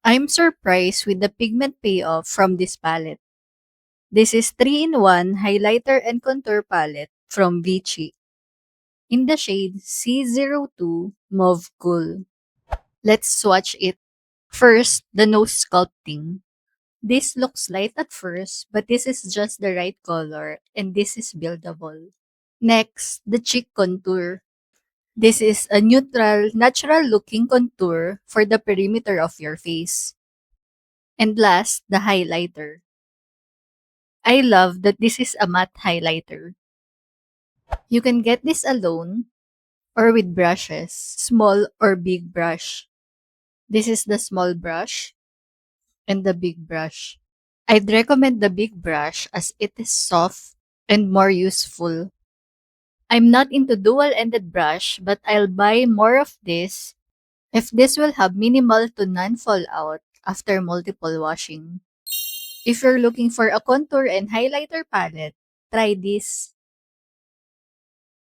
I'm surprised with the pigment payoff from this palette. This is 3-in-1 highlighter and contour palette from Vichy in the shade C02 Mauve Cool. Let's swatch it. First, the nose sculpting. This looks light at first, but this is just the right color and this is buildable. Next, the cheek contour. This is a neutral, natural looking contour for the perimeter of your face. And last, the highlighter. I love that this is a matte highlighter. You can get this alone or with brushes, small or big brush. This is the small brush and the big brush. I'd recommend the big brush as it is soft and more useful. I'm not into dual-ended brush, but I'll buy more of this if this will have minimal to none fallout after multiple washing. If you're looking for a contour and highlighter palette, try this.